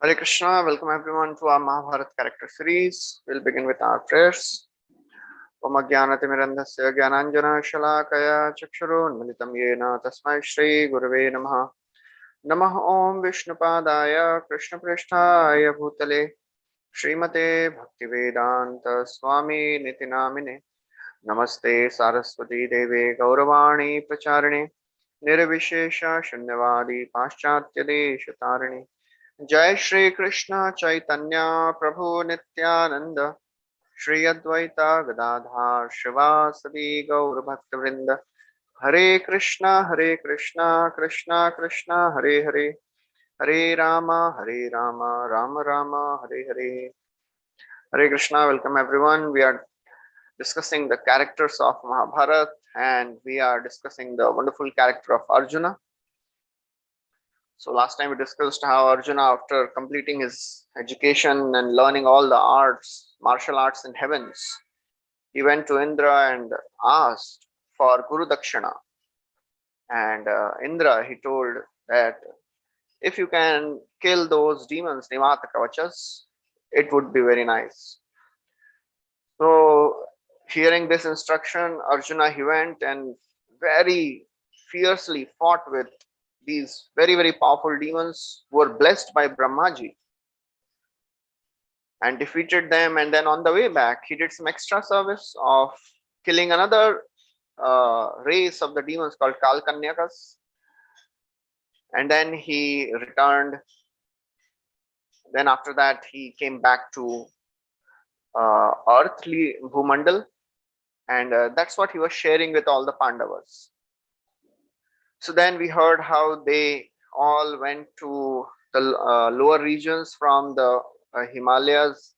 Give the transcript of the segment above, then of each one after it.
Hare Krishna, welcome everyone to our Mahabharat character series. We'll begin with our prayers. Om Ajnanatimirandhasya Jnananjana Shalakaya Chakshurunmilitam Yena Tasmai Shri Gurave Namaha. Namah Om Vishnupadaya Krishna Prishtaya Bhutale Srimate Bhaktivedanta Swami Nitinamine Namaste Saraswati Deve Gauravani Pracharine Nirvishesha Shunyavadi Paschatya Deshatarine जय श्री कृष्ण चैतन्य प्रभु नित्यानंद श्री अद्वैता गदाधार शिवासदि गौर भक्त वृंद हरे Krishna Krishna Krishna Hare Hare Ram Ram Ram Hare Hare Hare Krishna welcome everyone. We are discussing the characters of Mahabharat and we are discussing the wonderful character of Arjuna. So last time we discussed how Arjuna, after completing his education and learning all the arts, martial arts in heavens, he went to Indra and asked for Guru Dakshina. And Indra, he told that if you can kill those demons, Nimata Kavachas, it would be very nice. So hearing this instruction, Arjuna, he went and very fiercely fought with these very powerful demons who were blessed by Brahmaji and defeated them. And then on the way back, he did some extra service of killing another race of the demons called Kalkanyakas. And then he returned. Then after that, he came back to earthly Bhumandal, and that's what he was sharing with all the Pandavas. So then we heard how they all went to the lower regions from the Himalayas.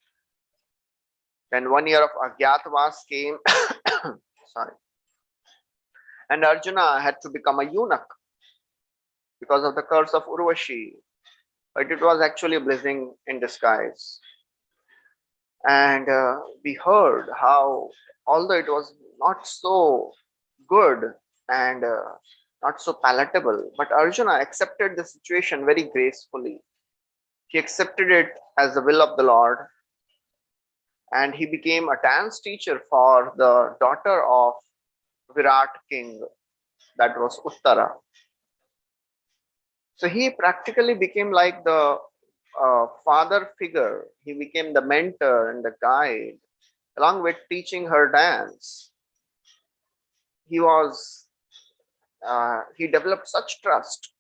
Then 1 year of Agyatavas came. Sorry. And Arjuna had to become a eunuch because of the curse of Urvashi. But it was actually a blessing in disguise. And we heard how, although it was not so good and not so palatable, but Arjuna accepted the situation very gracefully. He accepted it as the will of the Lord, and he became a dance teacher for the daughter of Virat king, that was Uttara. So he practically became like the father figure. He became the mentor and the guide, along with teaching her dance. He was he developed such trust.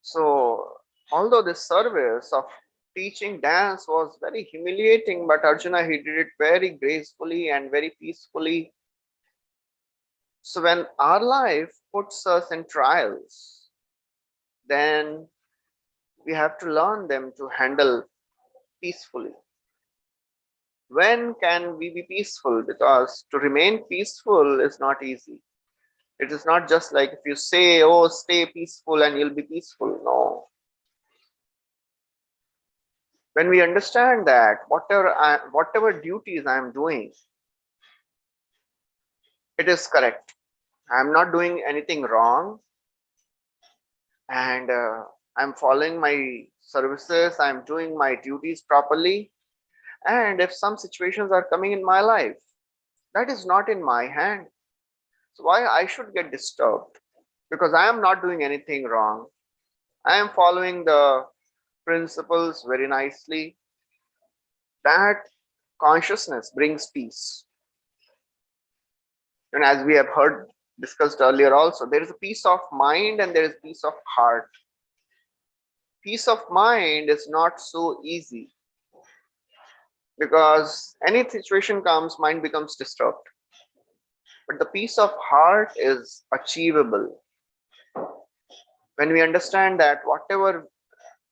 So although this service of teaching dance was very humiliating, but Arjuna, he did it very gracefully and very peacefully. So when our life puts us in trials, then we have to learn them to handle peacefully. When can we be peaceful? Because to remain peaceful is not easy. It is not just like if you say, oh, stay peaceful and you'll be peaceful. No. When we understand that whatever duties I am doing, it is correct. I am not doing anything wrong, and I'm following my services. I'm doing my duties properly. And if some situations are coming in my life, that is not in my hand. So why I should get disturbed? Because I am not doing anything wrong. I am following the principles very nicely. That consciousness brings peace. And as we have heard discussed earlier also, there is a peace of mind and there is peace of heart. Peace of mind is not so easy because any situation comes, mind becomes disturbed. But the peace of heart is achievable when we understand that whatever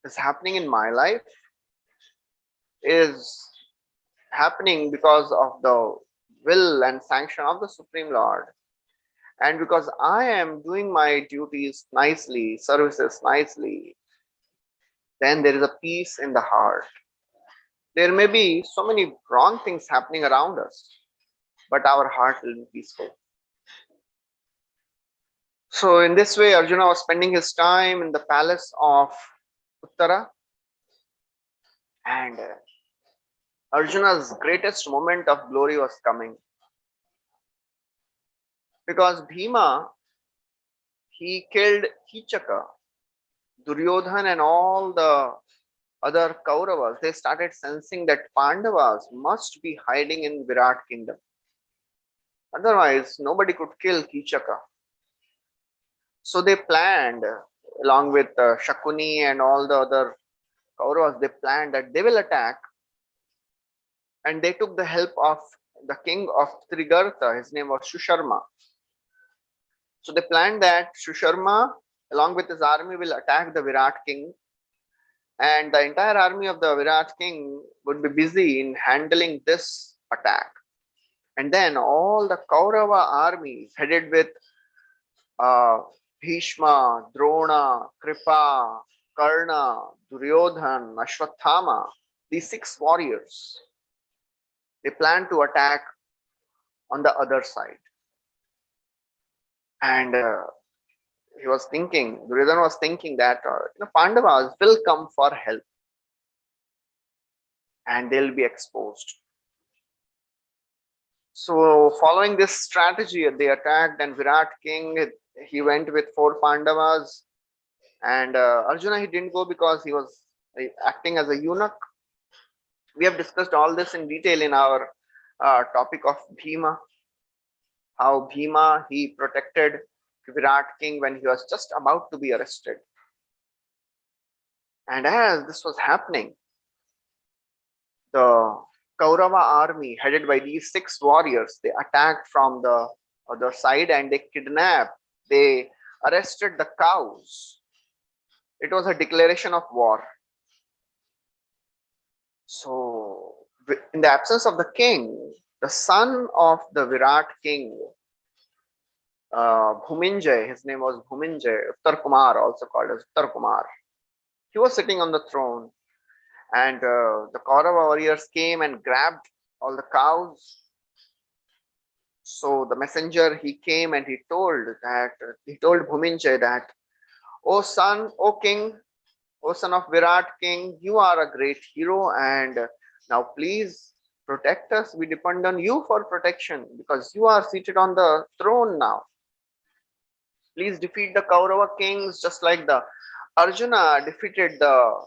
is happening in my life is happening because of the will and sanction of the Supreme Lord. And because I am doing my duties nicely, services nicely, then there is a peace in the heart. There may be so many wrong things happening around us, but our heart will be peaceful. So in this way, Arjuna was spending his time in the palace of Uttara, and Arjuna's greatest moment of glory was coming, because Bhima, he killed Kichaka, Duryodhan, and all the other Kauravas. They started sensing that Pandavas must be hiding in Virat kingdom. Otherwise, nobody could kill Kichaka. So they planned, along with Shakuni and all the other Kauravas, they planned that they will attack, and they took the help of the king of Trigartha. His name was Shusharma. So they planned that Shusharma, along with his army, will attack the Virat king, and the entire army of the Virat king would be busy in handling this attack. And then all the Kaurava armies, headed with uh, Bhishma, Drona, Kripa, Karna, Duryodhan, Ashwathama, these 6 warriors, they planned to attack on the other side. And he was thinking, Duryodhana was thinking that Pandavas will come for help and they'll be exposed. So following this strategy, they attacked, and Virat king, he went with 4 Pandavas, and Arjuna, he didn't go because he was acting as a eunuch. We have discussed all this in detail in our topic of Bhima, how Bhima, he protected Virat king when he was just about to be arrested. And as this was happening, the Kaurava army, headed by these 6 warriors, they attacked from the other side, and they kidnapped, they arrested the cows. It was a declaration of war. So, in the absence of the king, the son of the Virat king, Bhuminjay, his name was Bhuminjay, Uttar Kumar, also called as Uttar Kumar, he was sitting on the throne, and the Kaurava warriors came and grabbed all the cows. So the messenger, he came and he told Bhuminjay that, "O son, O king, O son of Virat king, you are a great hero, and now please protect us. We depend on you for protection because you are seated on the throne now. Please defeat the Kaurava kings just like the Arjuna defeated the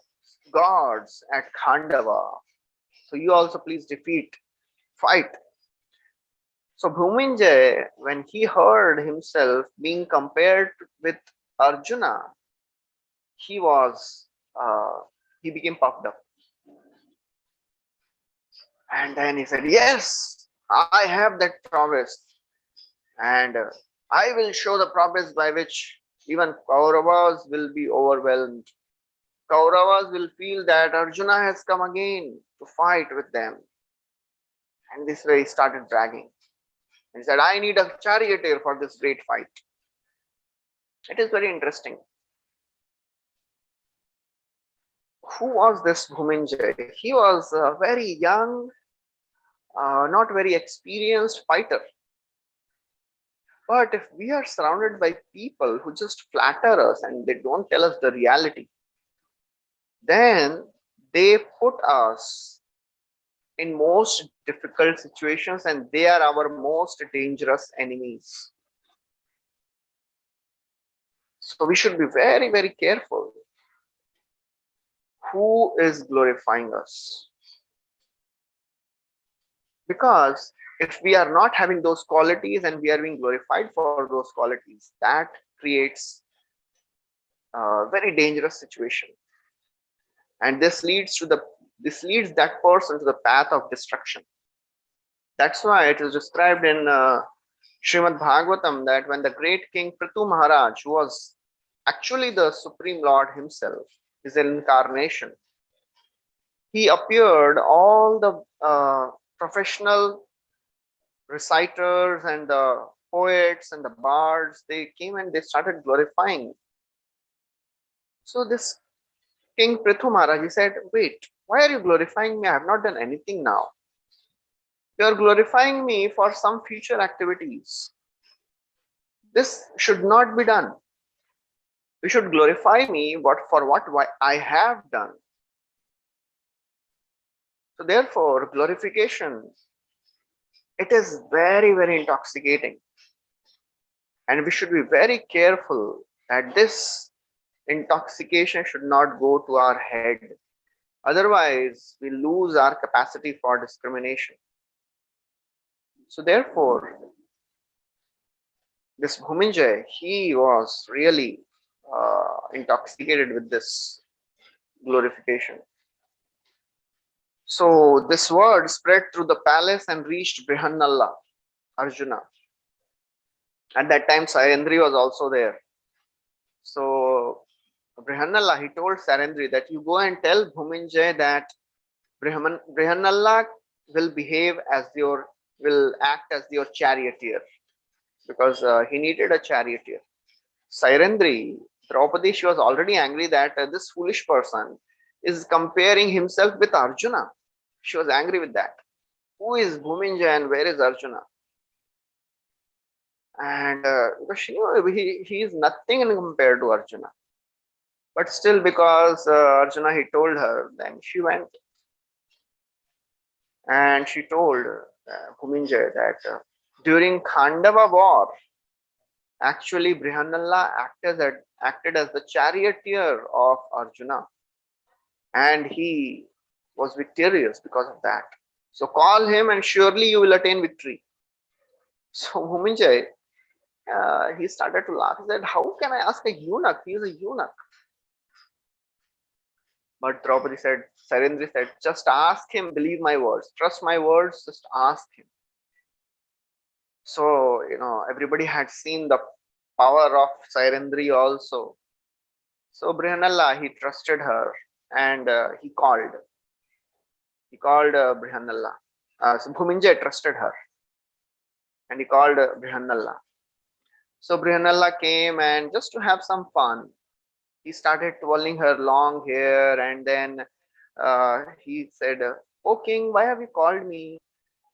gods at Khandava. So you also please fight." So Bhuminjay, when he heard himself being compared with Arjuna, he was he became puffed up, and then he said, "Yes, I have that prowess, and I will show the prowess by which even Kauravas will be overwhelmed. Kauravas will feel that Arjuna has come again to fight with them." And this way he started bragging. He said, "I need a charioteer for this great fight." It is very interesting. Who was this Bhuminjay? He was a very young, not very experienced fighter. But if we are surrounded by people who just flatter us and they don't tell us the reality, then they put us in most difficult situations, and they are our most dangerous enemies. So we should be very, very careful. Who is glorifying us? Because if we are not having those qualities and we are being glorified for those qualities, that creates a very dangerous situation. And this leads that person to the path of destruction. That's why it is described in Srimad Bhagavatam that when the great king Prithu Maharaj, who was actually the Supreme Lord himself, his incarnation, he appeared, all the professional reciters and the poets and the bards, they came and they started glorifying. So this King Prithu Maharaj, he said, "Wait, why are you glorifying me? I have not done anything now. You are glorifying me for some future activities. This should not be done. You should glorify me what I have done. So therefore, glorification, it is very, very intoxicating. And we should be very careful that this intoxication should not go to our head. Otherwise, we lose our capacity for discrimination. So therefore, this Bhuminjay, he was really intoxicated with this glorification. So this word spread through the palace and reached Brihannalla, Arjuna. At that time, Sairendri was also there. So Brihannalla, he told Sairendri that you go and tell Bhuminjay that Brihannalla will act as your charioteer, because he needed a charioteer. Sairendri, Draupadi, she was already angry that this foolish person is comparing himself with Arjuna. She was angry with that. Who is Bhuminjay and where is Arjuna? And because she knew he is nothing compared to Arjuna. But still, because Arjuna, he told her, then she went and she told Bhuminjay that during Khandava war, actually Brihannalla acted as the charioteer of Arjuna, and he was victorious because of that. So call him and surely you will attain victory. So Bhuminjay, he started to laugh. He said, how can I ask a eunuch? He is a eunuch. But Draupadi said, Sairendri said, just ask him, believe my words, trust my words, just ask him. So, everybody had seen the power of Sairendri also. So Brihannalla, he trusted her and he called. He called Brihannalla. So Bhuminjay trusted her and he called Brihannalla. So Brihannalla came, and just to have some fun, he started twirling her long hair, and then he said, oh king, why have you called me?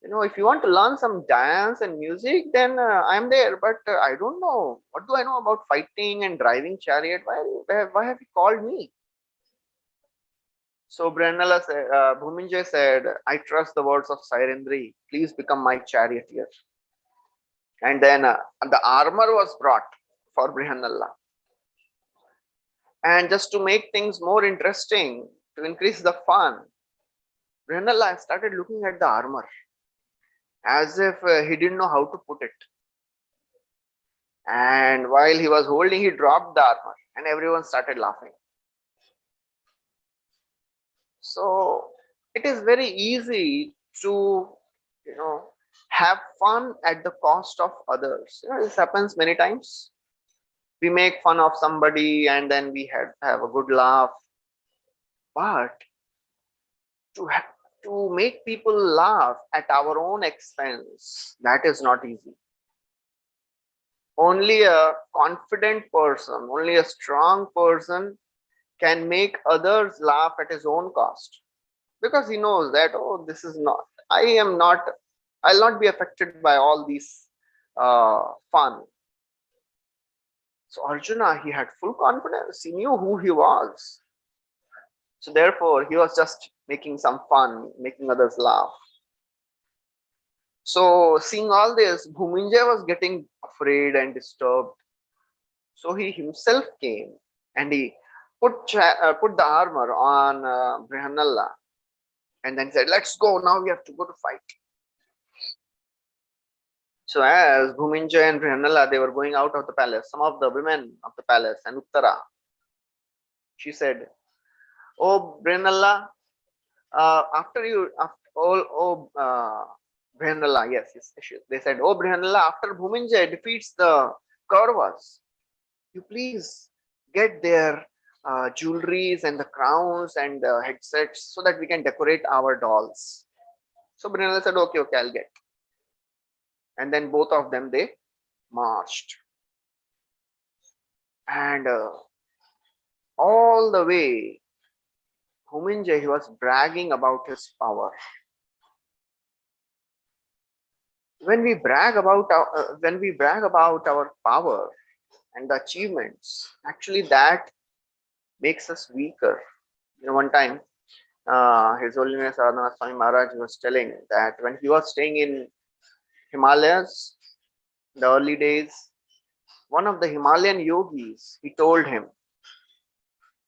If you want to learn some dance and music, then I'm there. But I don't know. What do I know about fighting and driving chariot? Why have you called me? So Bhuminjay said, I trust the words of Sairendri. Please become my charioteer. And then the armor was brought for Brihannalla. And just to make things more interesting, to increase the fun, Brihannalla started looking at the armor as if he didn't know how to put it. And while he was holding, he dropped the armor and everyone started laughing. So it is very easy to, have fun at the cost of others. This happens many times. We make fun of somebody and then we have a good laugh. But to make people laugh at our own expense, that is not easy. Only a confident person, only a strong person can make others laugh at his own cost, because he knows that, oh, this is not, I'll not be affected by all these fun. So Arjuna, he had full confidence. He knew who he was. So therefore, he was just making some fun, making others laugh. So seeing all this, Bhuminjay was getting afraid and disturbed. So he himself came and he put the armor on Brihannalla and then said, let's go, now we have to go to fight. So as Bhuminjay and Brihannalla, they were going out of the palace, some of the women of the palace and Uttara, she said, oh Brihannalla, Brihannalla, yes, they said, oh Brihannalla, after Bhuminjay defeats the Kauravas, you please get their jewelries and the crowns and headsets so that we can decorate our dolls. So Brihannalla said, okay, I'll get. And then both of them, they marched. And all the way, Bhuminjay, he was bragging about his power. When we brag about our power, and the achievements, actually that makes us weaker. One time, His Holiness Radhanath Swami Maharaj was telling that when he was staying in Himalayas, the early days, one of the Himalayan yogis, he told him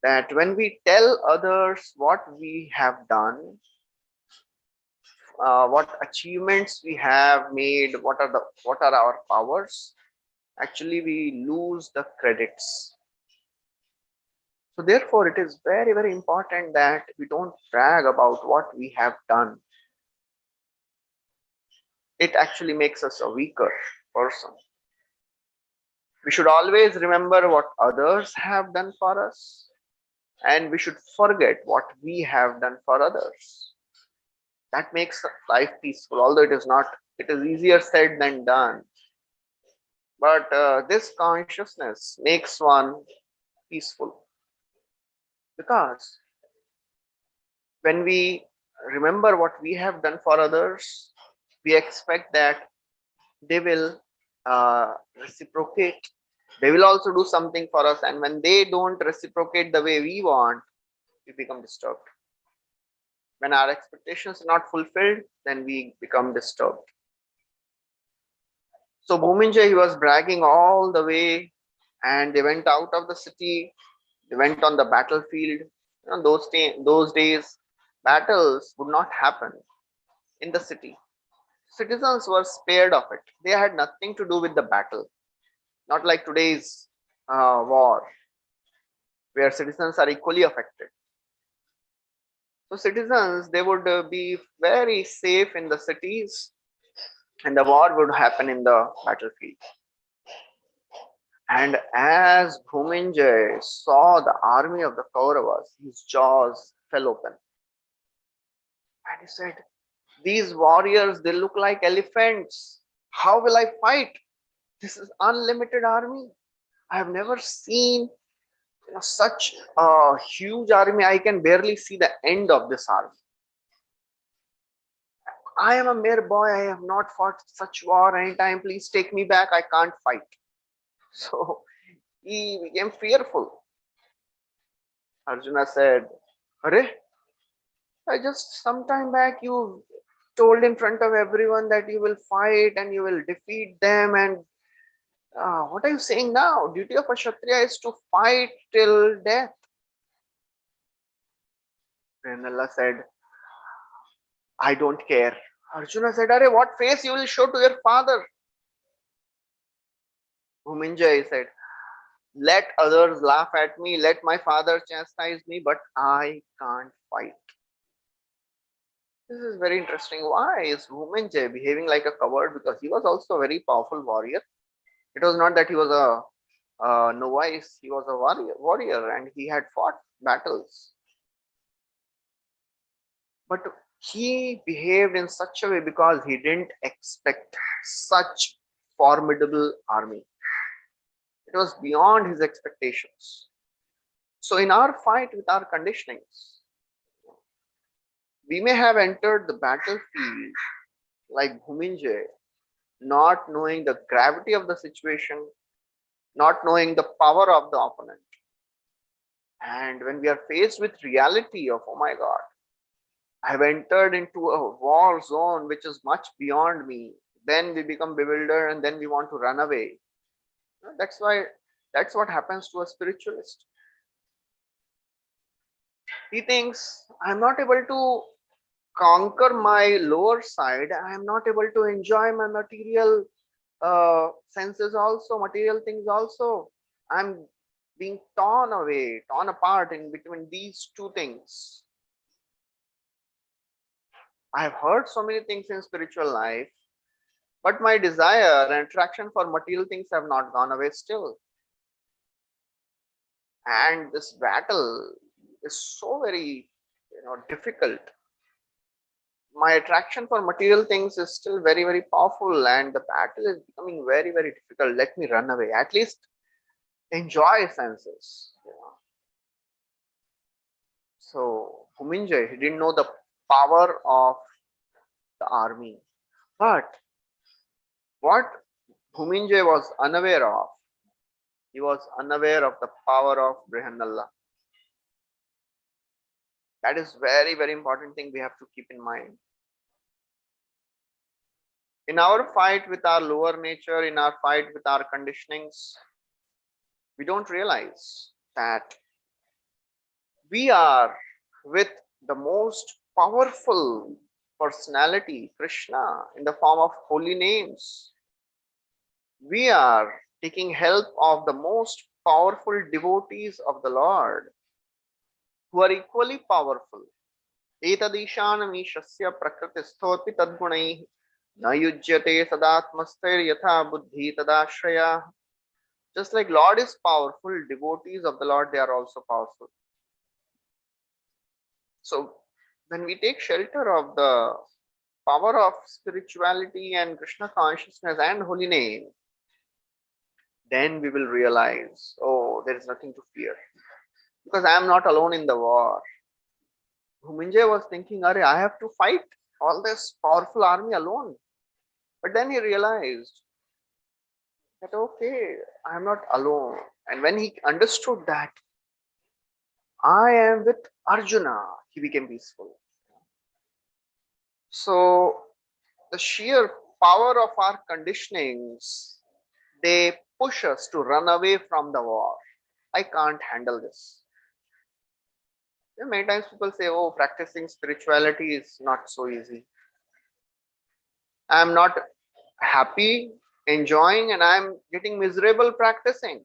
that when we tell others what we have done, what achievements we have made, what are our powers, actually we lose the credits. So therefore, it is very, very important that we don't brag about what we have done. It actually makes us a weaker person. We should always remember what others have done for us, and we should forget what we have done for others. That makes life peaceful, although it is easier said than done. But this consciousness makes one peaceful, because when we remember what we have done for others, we expect that they will reciprocate. They will also do something for us, and when they don't reciprocate the way we want, we become disturbed. When our expectations are not fulfilled, then we become disturbed. So Bhuminjay, he was bragging all the way, and they went out of the city. They went on the battlefield. Those days, battles would not happen in the city. Citizens were spared of it. They had nothing to do with the battle. Not like today's war, where citizens are equally affected. So citizens, they would be very safe in the cities, and the war would happen in the battlefield. And as Bhuminjay saw the army of the Kauravas, his jaws fell open. And he said, these warriors, they look like elephants. How will I fight? This is unlimited army. I have never seen such a huge army. I can barely see the end of this army. I am a mere boy. I have not fought such war anytime. Please take me back. I can't fight. So he became fearful. Arjuna said, Arey, I just sometime back you told in front of everyone that you will fight and you will defeat them, and what are you saying now? Duty of a Kshatriya is to fight till death. Prenalla said, I don't care. Arjuna said, Arey, what face you will show to your father? Bhuminjay said, let others laugh at me, let my father chastise me, but I can't fight. This is very interesting. Why is Bhuminjay behaving like a coward? Because he was also a very powerful warrior. It was not that he was a novice, he was a warrior and he had fought battles. But he behaved in such a way because he didn't expect such formidable army. It was beyond his expectations. So in our fight with our conditionings, we may have entered the battlefield like Bhuminjay, not knowing the gravity of the situation, not knowing the power of the opponent. And when we are faced with reality of, oh my God, I have entered into a war zone which is much beyond me, then we become bewildered and then we want to run away. That's what happens to a spiritualist. He thinks, I'm not able to conquer my lower side, I am not able to enjoy my material senses also, material things also. I'm being torn away, torn apart in between these two things. I have heard so many things in spiritual life, but my desire and attraction for material things have not gone away still. And this battle is so very difficult. My attraction for material things is still very, very powerful, and the battle is becoming very, very difficult. Let me run away. At least enjoy senses. So Bhuminjay, he didn't know the power of the army. But what Bhuminjay was unaware of He was unaware of the power of Brihanalla. That is very, very important thing we have to keep in mind. In our fight with our lower nature, in our fight with our conditionings, we don't realize that we are with the most powerful personality, Krishna, in the form of holy names. We are taking help of the most powerful devotees of the Lord, who are equally powerful. Etadishanamishasya prakritisthopi tadgunai na yujyate sadatmastair yatha buddhi tadashraya. Just like Lord is powerful, devotees of the Lord, they are also powerful. So when we take shelter of the power of spirituality and Krishna consciousness and holy name, then we will realize, oh, there is nothing to fear. Because I am not alone in the war. Bhuminjay was thinking, I have to fight all this powerful army alone. But then he realized that, okay, I am not alone. And when he understood that I am with Arjuna, he became peaceful. So the sheer power of our conditionings, they push us to run away from the war. I can't handle this. Many times people say, oh, practicing spirituality is not so easy. I am not happy, enjoying, and I am getting miserable practicing.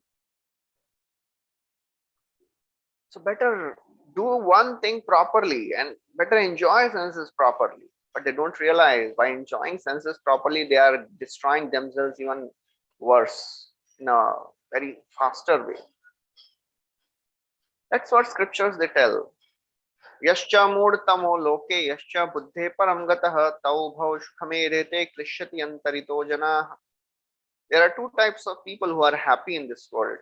So better do one thing properly and better enjoy senses properly. But they don't realize by enjoying senses properly, they are destroying themselves even worse in a very faster way. That's what scriptures they tell. Yascha murtamo loke yascha buddhe param gatah tau bhav shukhamedete krishyati antarito janah. There are two types of people who are happy in this world.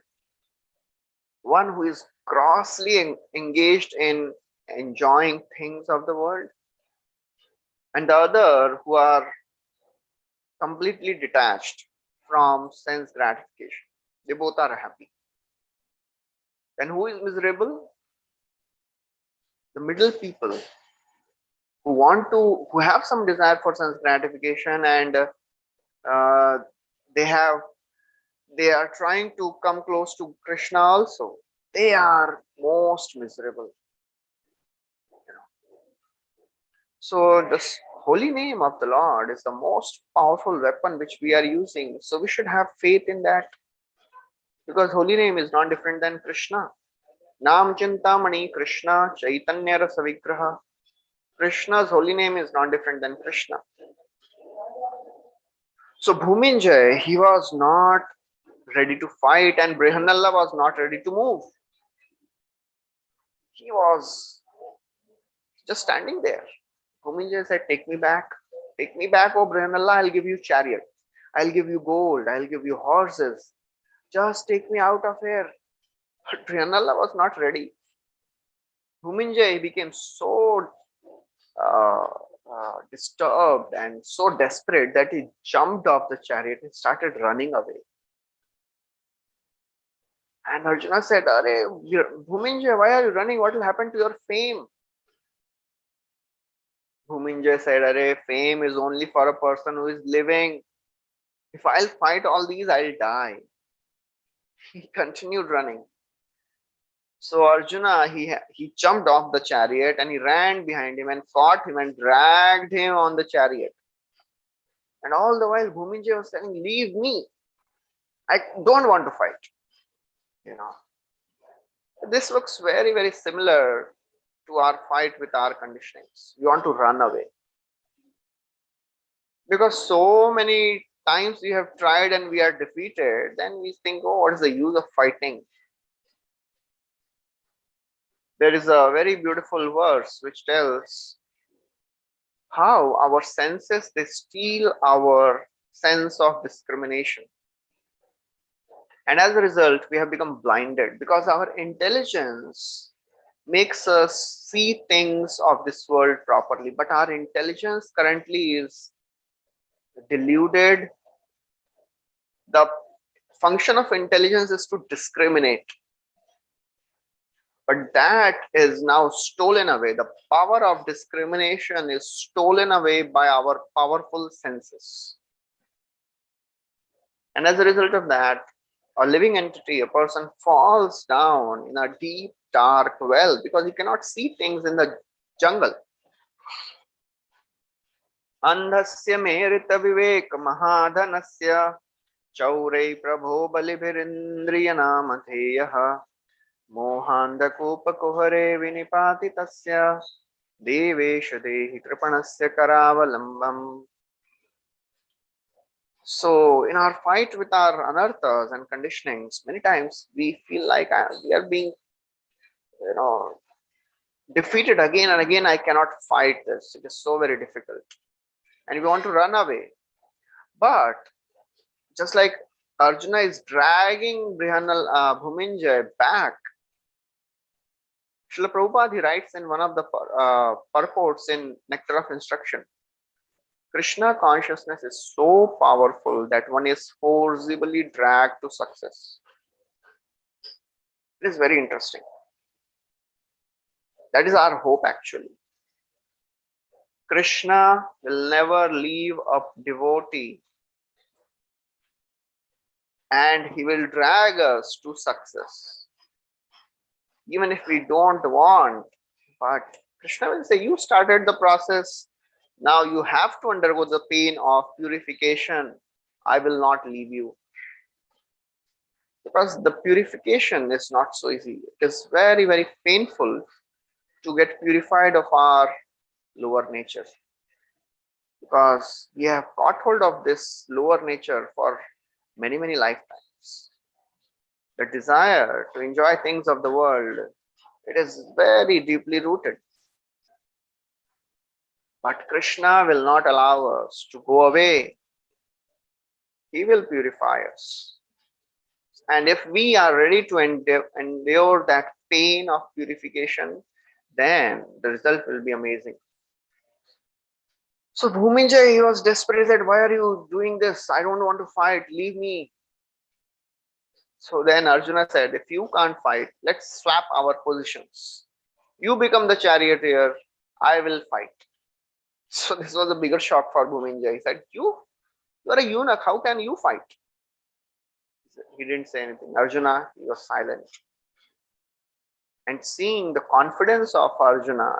One who is grossly engaged in enjoying things of the world, and the other who are completely detached from sense gratification. They both are happy. And who is miserable? The middle people who have some desire for sense gratification, and they are trying to come close to Krishna also. They are most miserable. So this holy name of the Lord is the most powerful weapon which we are using. So we should have faith in that, because holy name is not different than Krishna. Nam Chintamani Krishna Chaitanya Rasa Vigraha. Krishna's holy name is not different than Krishna. So Bhuminjay, he was not ready to fight, and Brihanalla was not ready to move. He was just standing there. Bhuminjay said, take me back, oh Brihanalla, I'll give you chariot, I'll give you gold, I'll give you horses. Just take me out of here. But Brihanalla was not ready. Bhuminjay became so disturbed and so desperate that he jumped off the chariot and started running away. And Arjuna said, Bhuminjay, why are you running? What will happen to your fame? Bhuminjay said, fame is only for a person who is living. If I'll fight all these, I'll die. He continued running. So Arjuna, he jumped off the chariot and he ran behind him and fought him and dragged him on the chariot. And all the while Bhuminjay was saying, leave me. I don't want to fight. This looks very, very similar to our fight with our conditionings. We want to run away. Because so many times we have tried and we are defeated, then we think, oh, what is the use of fighting? There is a very beautiful verse which tells how our senses, they steal our sense of discrimination. And as a result, we have become blinded because our intelligence makes us see things of this world properly. But our intelligence currently is deluded. The function of intelligence is to discriminate, but that is now stolen away. The power of discrimination is stolen away by our powerful senses. And as a result of that, a living entity, a person, falls down in a deep, dark well because he cannot see things in the jungle. Andhasya merita vivek mahadhanasya chaurai prabho balibhirindriya namatheyah mohandhakopakuhare vinipatitasya devesha dehi kripanasya karavalambam. So, in our fight with our anarthas and conditionings, many times we feel like we are being, defeated again and again. I cannot fight this. It is so very difficult. And we want to run away. But just like Arjuna is dragging Bhuminjay back, Srila Prabhupada, he writes in one of the purports in Nectar of Instruction, Krishna consciousness is so powerful that one is forcibly dragged to success. It is very interesting. That is our hope actually. Krishna will never leave a devotee and he will drag us to success. Even if we don't want, but Krishna will say, you started the process. Now you have to undergo the pain of purification. I will not leave you. Because the purification is not so easy. It is very, very painful to get purified of our lower nature. Because we have caught hold of this lower nature for many, many lifetimes. The desire to enjoy things of the world, it is very deeply rooted. But Krishna will not allow us to go away. He will purify us. And if we are ready to endure that pain of purification, then the result will be amazing. So Bhuminjay, he was desperate. He said, why are you doing this? I don't want to fight. Leave me. So then Arjuna said, if you can't fight, let's swap our positions. You become the charioteer. I will fight. So this was a bigger shock for Bhuminjay. He said, you are a eunuch. How can you fight? He didn't say anything. Arjuna, he was silent. And seeing the confidence of Arjuna,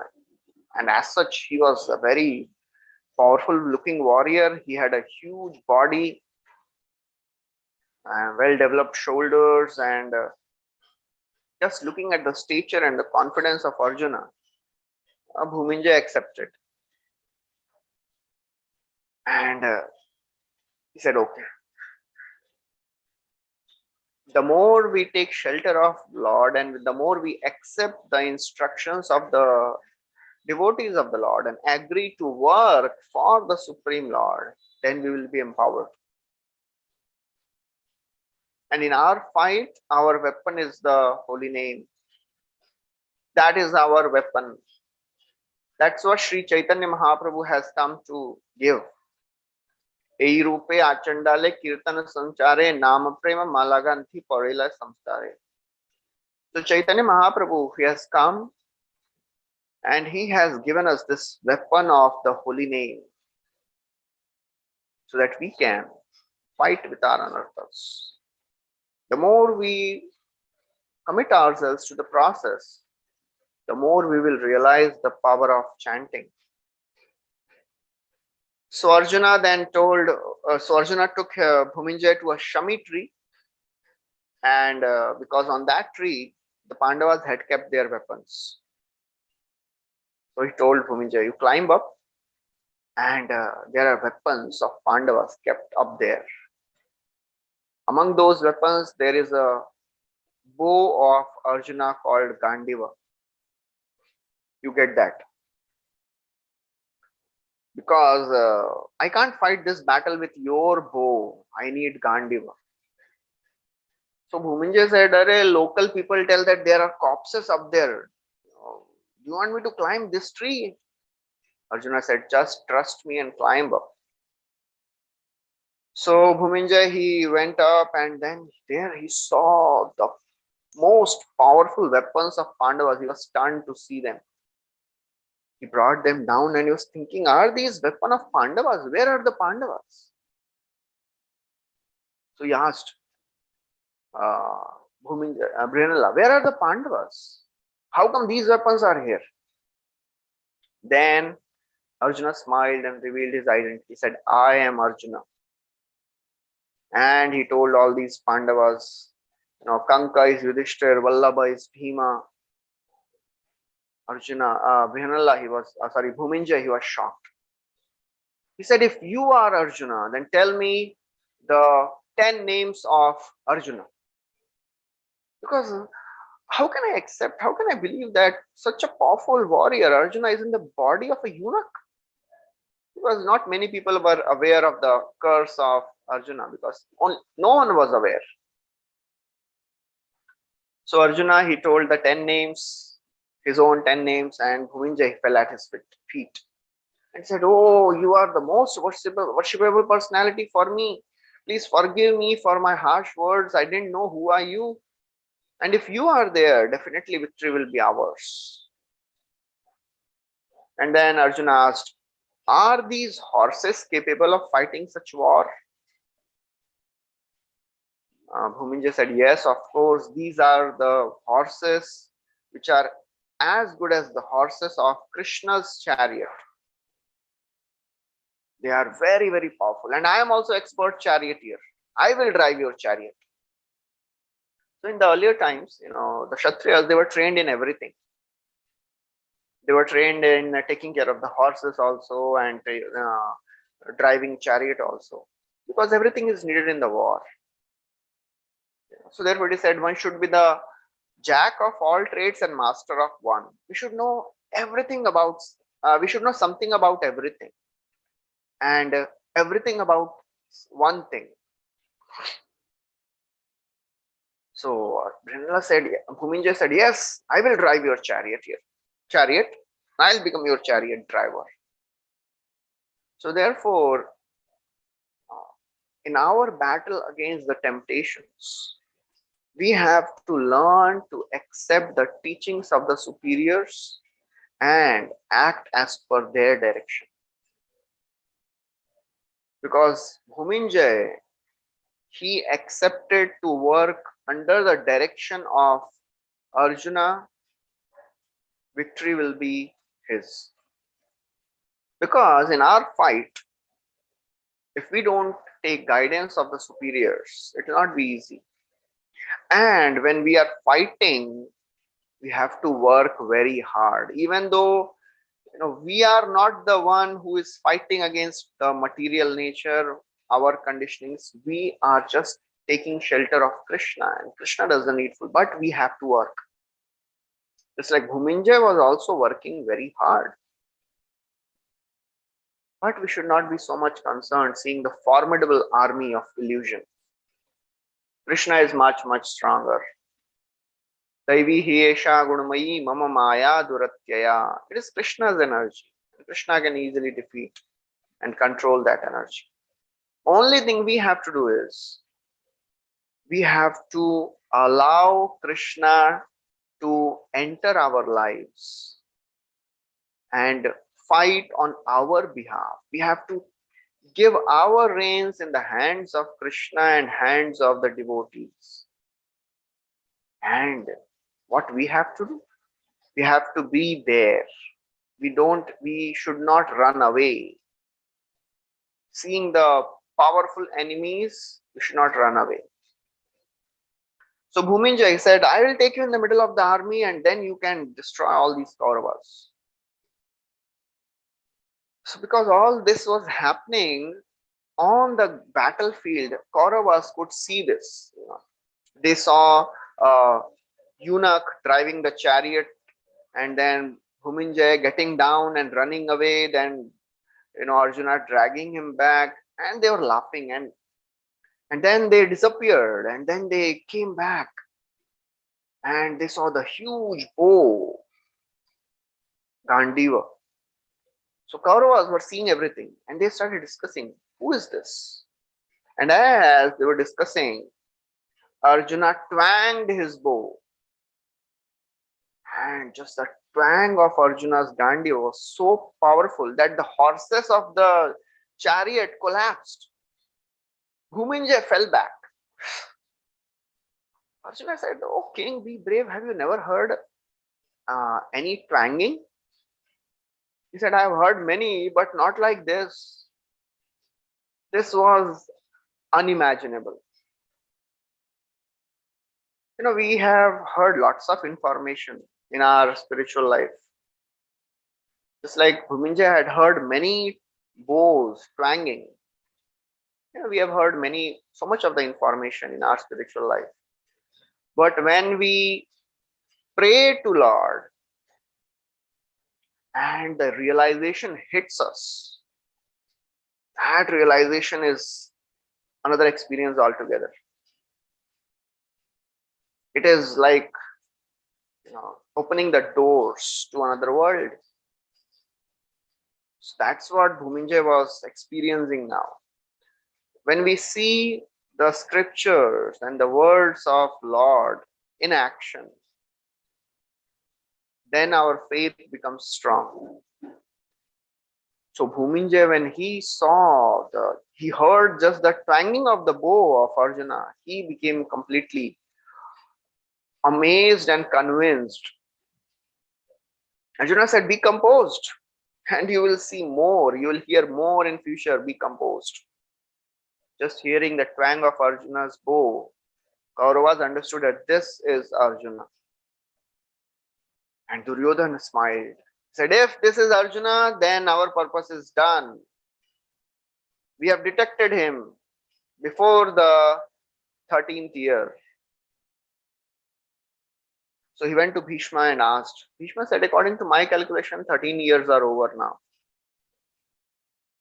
and as such, he was a very powerful looking warrior. He had a huge body, well developed shoulders, and just looking at the stature and the confidence of Arjuna, Bhuminjay accepted. And he said, okay. The more we take shelter of Lord and the more we accept the instructions of the devotees of the Lord and agree to work for the Supreme Lord, then we will be empowered. And in our fight, our weapon is the holy name. That is our weapon. That's what Sri Chaitanya Mahaprabhu has come to give. Ei rupe achandale kirtana sanchare nama prema malaganthi parela samstare. So Chaitanya Mahaprabhu, he has come and he has given us this weapon of the holy name so that we can fight with our anarthas. The more we commit ourselves to the process, the more we will realize the power of chanting. So Arjuna then told, Arjuna took Bhuminjay to a Shami tree, and because on that tree, the Pandavas had kept their weapons. So he told Bhuminjay, you climb up, and there are weapons of Pandavas kept up there. Among those weapons, there is a bow of Arjuna called Gandiva. You get that. Because I can't fight this battle with your bow. I need Gandiva. So Bhuminjay said, Arey, local people tell that there are corpses up there. Do you want me to climb this tree? Arjuna said, just trust me and climb up. So Bhuminjay, he went up and then there he saw the most powerful weapons of Pandavas. He was stunned to see them. He brought them down and he was thinking, are these weapons of Pandavas? Where are the Pandavas? So he asked uh, Bhuminjay, Brihanala, where are the Pandavas? How come these weapons are here? Then Arjuna smiled and revealed his identity. He said, I am Arjuna. And he told all these Pandavas, Kanka is Yudhishthir, Vallabha is Bhima, Arjuna, Brihanala, Bhuminja, he was shocked. He said, if you are Arjuna, then tell me the 10 names of Arjuna. Because how can I believe that such a powerful warrior, Arjuna, is in the body of a eunuch? Because not many people were aware of the curse of Arjuna because no one was aware. So Arjuna, he told the 10 names, his own 10 names, and Bhuminjay fell at his feet and said, oh, you are the most worshipable personality for me. Please forgive me for my harsh words. I didn't know who are you. And if you are there, definitely victory will be ours. And then Arjuna asked, are these horses capable of fighting such war? Bhuminja said, yes, of course, these are the horses which are as good as the horses of Krishna's chariot. They are very, very powerful. And I am also expert charioteer. I will drive your chariot. So in the earlier times, the Kshatriyas, they were trained in everything. They were trained in taking care of the horses also and driving chariot also. Because everything is needed in the war. So therefore, it is said one should be the jack of all trades and master of one. We should know everything about, we should know something about everything and everything about one thing. So Bhuminjay said, yes, I will drive your chariot here. Chariot, I'll become your chariot driver. So therefore, in our battle against the temptations, we have to learn to accept the teachings of the superiors and act as per their direction. Because Bhuminjay, he accepted to work under the direction of Arjuna, victory will be his. Because in our fight, if we don't take guidance of the superiors, it will not be easy. And when we are fighting, we have to work very hard, even though we are not the one who is fighting against the material nature, our conditionings. We are just taking shelter of Krishna, and Krishna does the needful, but we have to work. It's like Bhuminjay was also working very hard. But we should not be so much concerned seeing the formidable army of illusion. Krishna is much, much stronger. Daivi Hiesha Gunamayi Mama Maya Duratyaya. It is Krishna's energy. Krishna can easily defeat and control that energy. Only thing we have to do is we have to allow Krishna to enter our lives and fight on our behalf. We have to give our reins in the hands of Krishna and hands of the devotees. And what we have to do? We have to be there. We should not run away. Seeing the powerful enemies, we should not run away. So Bhuminjay said, I will take you in the middle of the army and then you can destroy all these Kauravas. So because all this was happening on the battlefield, Kauravas could see this. They saw eunuch driving the chariot and then Bhuminjay getting down and running away, then Arjuna dragging him back, and they were laughing and then they disappeared and then they came back and they saw the huge bow, Gandiva. So Kauravas were seeing everything and they started discussing, who is this? And as they were discussing, Arjuna twanged his bow, and just the twang of Arjuna's Gandhi was so powerful that the horses of the chariot collapsed. Bhuminjay fell back. Arjuna said, "Oh, king, be brave. Have you never heard any twanging?" He said, "I have heard many, but not like this. This was unimaginable." We have heard lots of information in our spiritual life. Just like Bhuminjay had heard many bows twanging. We have heard so much of the information in our spiritual life. But when we pray to Lord and the realization hits us, that realization is another experience altogether. It is like opening the doors to another world. So that's what Bhuminjay was experiencing now. When we see the scriptures and the words of Lord in action, then our faith becomes strong. So Bhuminjay, when he heard just the twanging of the bow of Arjuna, he became completely amazed and convinced. Arjuna said, "Be composed, and you will see more. You will hear more in future. Be composed." Just hearing the twang of Arjuna's bow, Kauravas understood that this is Arjuna. And Duryodhana smiled. Said, "If this is Arjuna, then our purpose is done. We have detected him before the 13th year." So he went to Bhishma and asked. Bhishma said, "According to my calculation, 13 years are over now."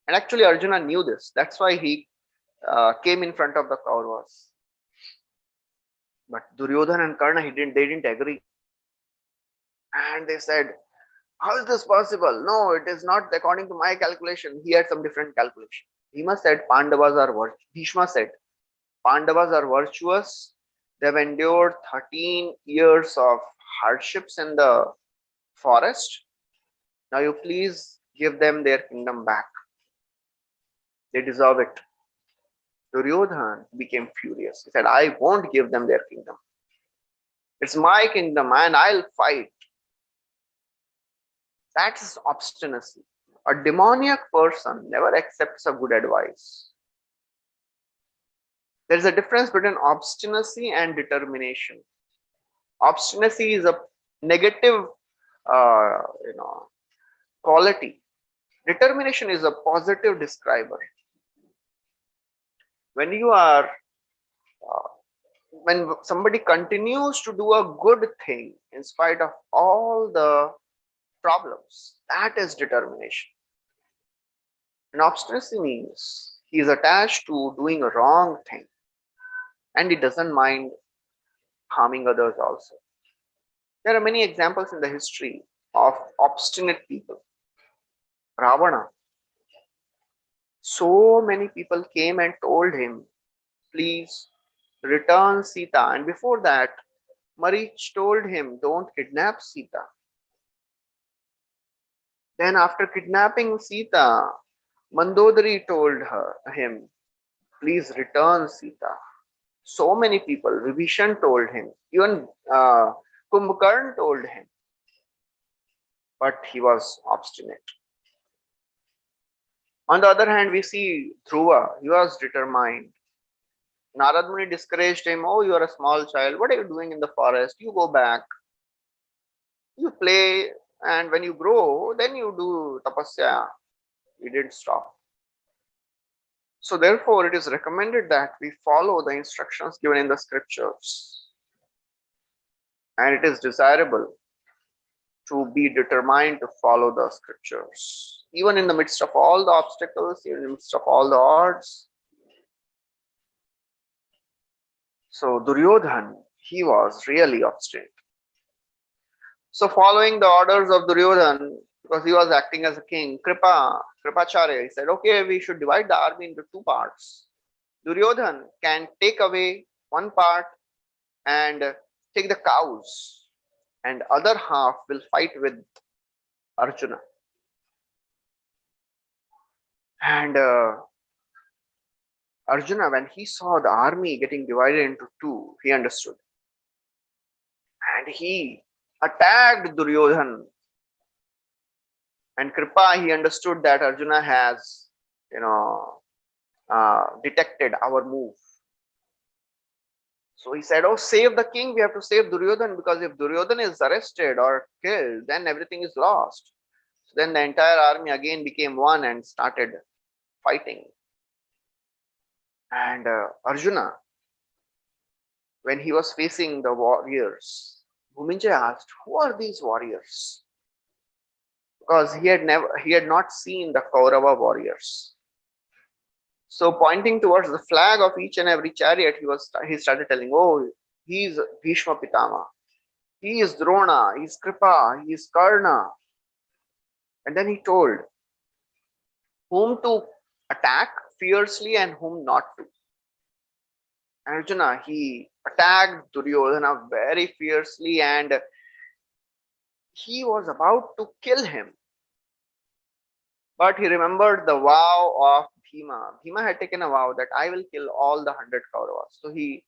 And actually Arjuna knew this. That's why he came in front of the Kauravas. But Duryodhana and Karna, they didn't agree. And they said, "How is this possible? No, it is not according to my calculation." He had some different calculation. Bhishma said, Pandavas are virtuous. They've endured 13 years of hardships in the forest. Now you please give them their kingdom back. They deserve it. Duryodhana became furious. He said, "I won't give them their kingdom. It's my kingdom and I'll fight." That's obstinacy. A demoniac person never accepts a good advice. There is a difference between obstinacy and determination. Obstinacy is a negative, uh, you know, quality. Determination is a positive describer. When you are, when somebody continues to do a good thing in spite of all the problems, that is determination. And obstinacy means he is attached to doing a wrong thing and he doesn't mind harming others also. There are many examples in the history of obstinate people. Ravana. So many people came and told him, "Please return Sita." And before that, Marich told him, "Don't kidnap Sita." Then after kidnapping Sita, Mandodari told him, "Please return Sita." So many people, Vibhishan told him, even Kumbhakarna told him, but he was obstinate. On the other hand, we see Dhruva, he was determined. Narad Muni discouraged him, "Oh, you are a small child. What are you doing in the forest? You go back. You play, and when you grow, then you do tapasya." He didn't stop. So therefore, it is recommended that we follow the instructions given in the scriptures. And it is desirable to be determined to follow the scriptures. Even in the midst of all the obstacles, even in the midst of all the odds. So Duryodhan, he was really obstinate. So following the orders of Duryodhan, because he was acting as a king, Kripacharya, he said, "Okay, we should divide the army into two parts. Duryodhan can take away one part and take the cows, and other half will fight with Arjuna. And Arjuna, when he saw the army getting divided into two, he understood. And he attacked Duryodhan. And Kripa, he understood that Arjuna has, detected our move. So he said, "Oh, save the king. We have to save Duryodhan, because if Duryodhan is arrested or killed, then everything is lost." So then the entire army again became one and started fighting. And Arjuna, when he was facing the warriors, Bhuminjay asked, "Who are these warriors?" Because he had not seen the Kaurava warriors. So pointing towards the flag of each and every chariot, he started telling, "Oh, he's Bhishma Pitama, he is Drona, he's Kripa, he is Karna." And then he told whom to attack fiercely and whom not to. Arjuna, he attacked Duryodhana very fiercely, and he was about to kill him. But he remembered the vow of Bhima. Bhima had taken a vow that I will kill all the 100 Kauravas. So he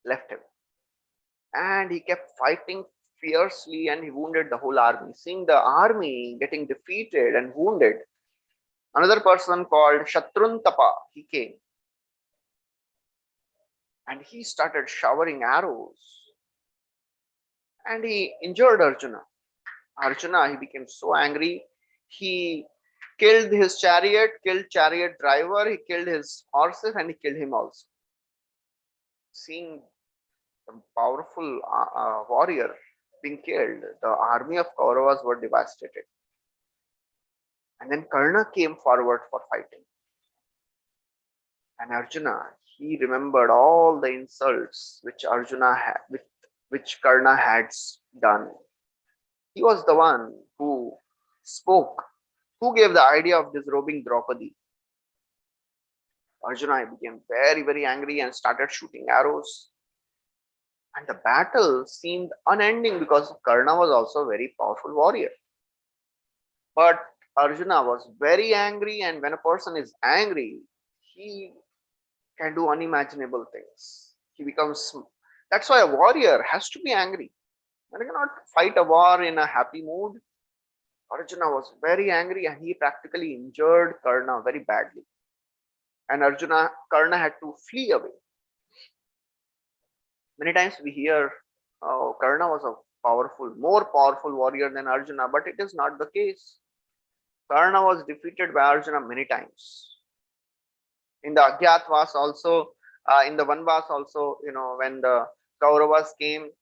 left him. And he kept fighting fiercely, and he wounded the whole army. Seeing the army getting defeated and wounded, another person called Shatruntapa, he came. And he started showering arrows. And he injured Arjuna. Arjuna, he became so angry. He killed his chariot, killed chariot driver, he killed his horses, and he killed him also. Seeing the powerful warrior being killed, the army of Kauravas were devastated. And then Karna came forward for fighting. And Arjuna, he remembered all the insults which which Karna had done. He was the one who spoke, who gave the idea of disrobing Draupadi. Arjuna became very, very angry and started shooting arrows. And the battle seemed unending because Karna was also a very powerful warrior. But Arjuna was very angry, and when a person is angry, he can do unimaginable things. He becomes. That's why a warrior has to be angry. And you cannot fight a war in a happy mood. Arjuna was very angry, and he practically injured Karna very badly. And Karna had to flee away. Many times we hear, "Oh, Karna was a more powerful warrior than Arjuna," but it is not the case. Karna was defeated by Arjuna many times. In the Agyatwas also, in the Vanvas also, when the Kauravas came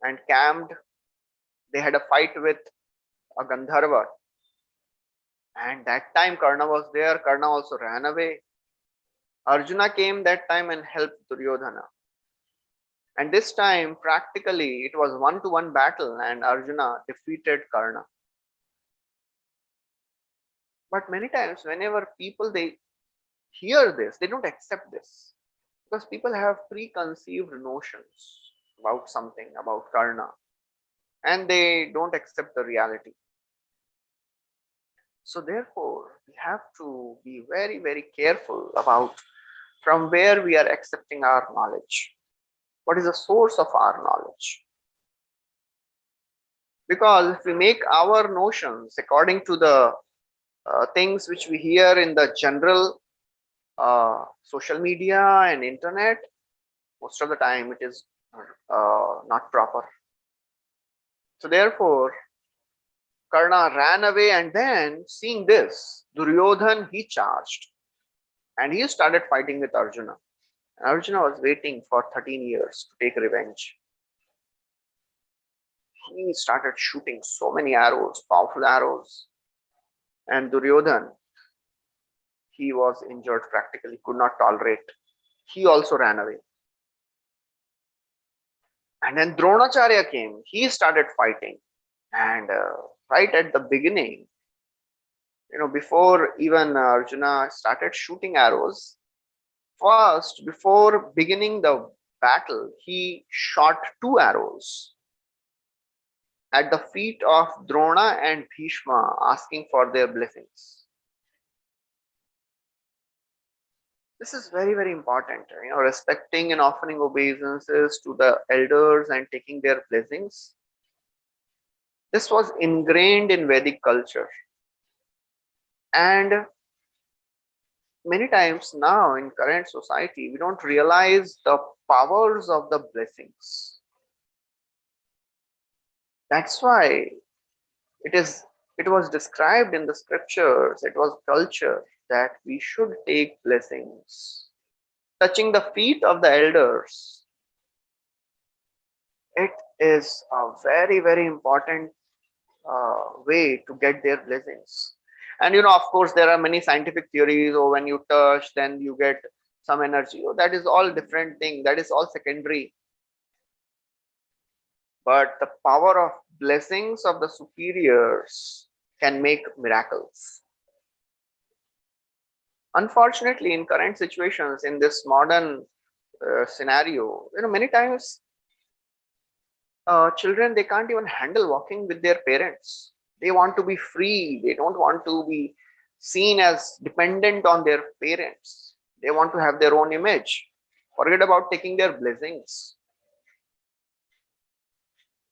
and camped, they had a fight with a Gandharva. And that time Karna was there. Karna also ran away. Arjuna came that time and helped Duryodhana. And this time, practically, it was 1-to-1 battle, and Arjuna defeated Karna. But many times, whenever people they hear this, they don't accept this, because people have preconceived notions about something, about Karna, and they don't accept the reality. So therefore, we have to be very, very careful about from where we are accepting our knowledge. What is the source of our knowledge? Because if we make our notions according to the things which we hear in the general social media and internet, most of the time it is not proper. So therefore, Karna ran away, and then seeing this, Duryodhan, he charged and he started fighting with Arjuna. Arjuna was waiting for 13 years to take revenge. He started shooting so many arrows, powerful arrows. And Duryodhan, he was injured practically, could not tolerate. He also ran away. And then Dronacharya came. He started fighting. And right at the beginning, before even Arjuna started shooting arrows, First, before beginning the battle, he shot two arrows at the feet of Drona and Bhishma, asking for their blessings. This is very, very important. Respecting and offering obeisances to the elders and taking their blessings. This was ingrained in Vedic culture. And many times now in current society, we don't realize the powers of the blessings. That's why it is it was described in the scriptures, it was culture that we should take blessings. Touching the feet of the elders, it is a very, very important way to get their blessings. And of course, there are many scientific theories. Or when you touch, then you get some energy. That is all different thing. That is all secondary. But the power of blessings of the superiors can make miracles. Unfortunately, in current situations, in this modern scenario, many times children, they can't even handle walking with their parents. They want to be free. They don't want to be seen as dependent on their parents. They want to have their own image. Forget about taking their blessings.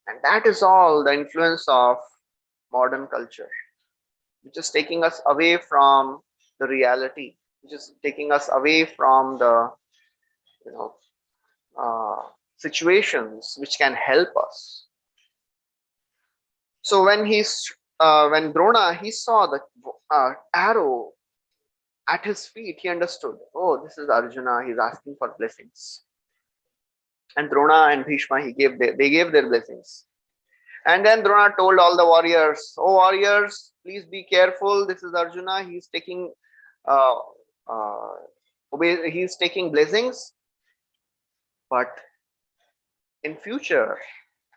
And that is all the influence of modern culture, which is taking us away from the reality, which is taking us away from the you know situations which can help us. So when Drona, he saw the arrow at his feet, he understood, oh, this is Arjuna, he's asking for blessings. And Drona and Bhishma, they gave their blessings. And then Drona told all the warriors, oh warriors, please be careful. This is Arjuna. He's taking uh, uh, he's taking blessings. But in future,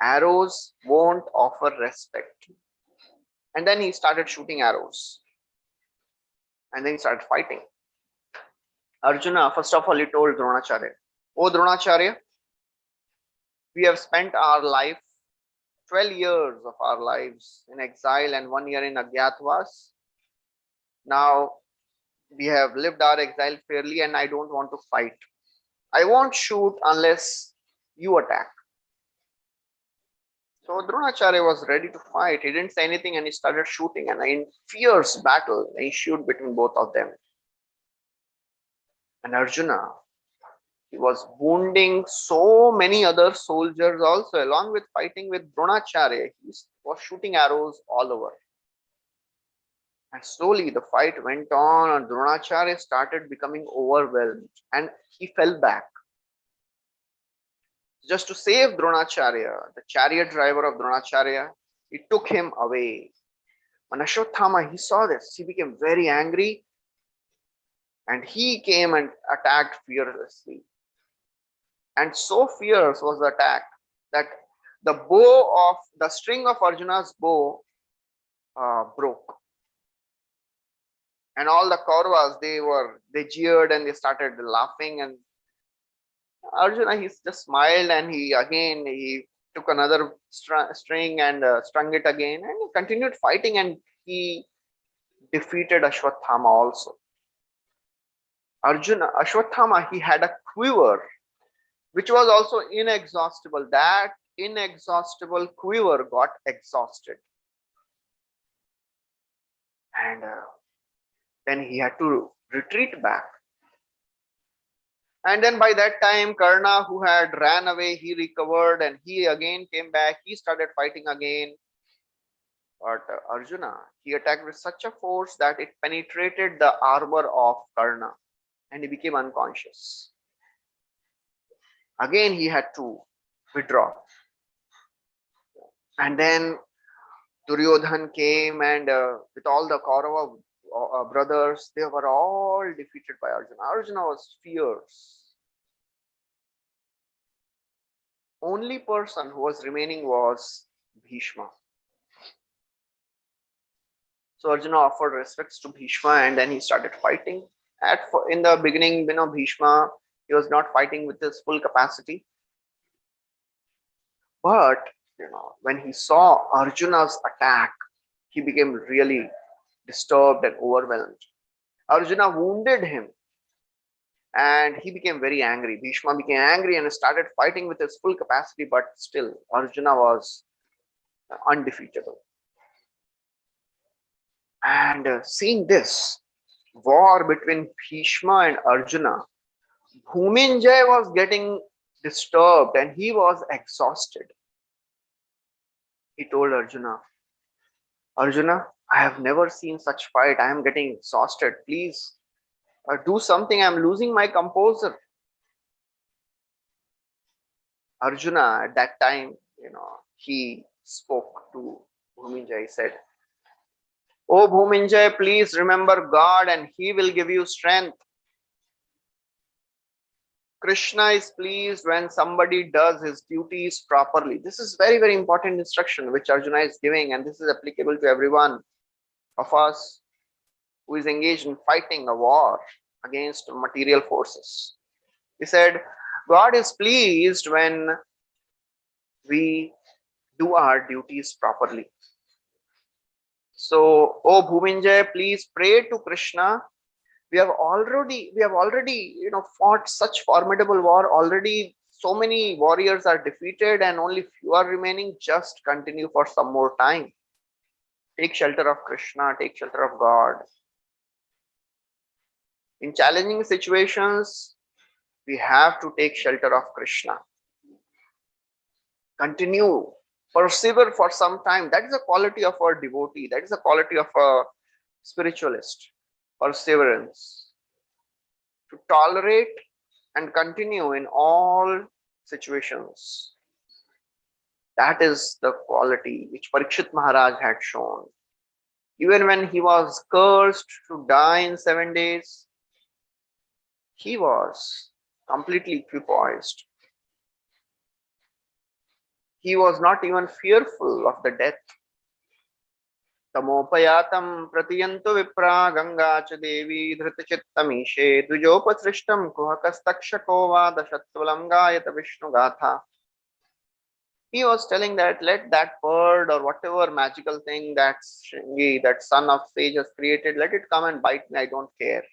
arrows won't offer respect. And then he started shooting arrows. And then he started fighting. Arjuna, first of all, he told Dronacharya, oh Dronacharya, we have spent our life, 12 years of our lives in exile and 1 year in Agyatwas. Now we have lived our exile fairly and I don't want to fight. I won't shoot unless you attack. So Dronacharya was ready to fight. He didn't say anything and he started shooting, and in fierce battle ensued between both of them. And Arjuna, he was wounding so many other soldiers also. Along with fighting with Dronacharya, he was shooting arrows all over. And slowly the fight went on and Dronacharya started becoming overwhelmed and he fell back. Just to save Dronacharya, the chariot driver of Dronacharya, he took him away. When Ashwatthama, he saw this, he became very angry and he came and attacked fearlessly. And so fierce was the attack that the string of Arjuna's bow broke. And all the Kauravas, they jeered and they started laughing, and Arjuna, he just smiled and he took another string and strung it again and he continued fighting, and he defeated Ashwatthama also. Ashwatthama, he had a quiver which was also inexhaustible. That inexhaustible quiver got exhausted. And then he had to retreat back. And then by that time, Karna, who had ran away, he recovered and he again came back. He started fighting again. But Arjuna, he attacked with such a force that it penetrated the armor of Karna and he became unconscious. Again, he had to withdraw. And then Duryodhan came and with all the Kaurava brothers, they were all defeated by Arjuna. Arjuna was fierce. Only person who was remaining was Bhishma. So Arjuna offered respects to Bhishma and then he started fighting. In the beginning, Bhishma, he was not fighting with his full capacity. But when he saw Arjuna's attack, he became really disturbed and overwhelmed. Arjuna wounded him and he became very angry. Bhishma became angry and started fighting with his full capacity, but still Arjuna was undefeatable. And seeing this war between Bhishma and Arjuna, Bhuminjay was getting disturbed and he was exhausted. He told Arjuna, Arjuna, I have never seen such fight. I am getting exhausted. Please do something. I am losing my composure. Arjuna at that time, he spoke to Bhuminjay. He said, Oh Bhuminjay, please remember God and he will give you strength. Krishna is pleased when somebody does his duties properly. This is very, very important instruction which Arjuna is giving, and this is applicable to everyone of us who is engaged in fighting a war against material forces. He said, God is pleased when we do our duties properly. So, oh Bhuminjay, please pray to Krishna. We have already fought such formidable war. Already so many warriors are defeated and only few are remaining. Just continue for some more time. Take shelter of Krishna, take shelter of God. In challenging situations, we have to take shelter of Krishna. Continue, persevere for some time. That is a quality of a devotee. That is a quality of a spiritualist. Perseverance. To tolerate and continue in all situations. That is the quality which Parikshit Maharaj had shown. Even when he was cursed to die in 7 days, he was completely equipoised. He was not even fearful of the death. Tamopayatam pratiyanto vipra ganga cha devi dhritachitamishe dujopasrishtam kuhakastakshako va dashatvalam gayata vishnu gatha. He was telling that let that bird or whatever magical thing that Shringi, that son of sage has created, let it come and bite me, I don't care.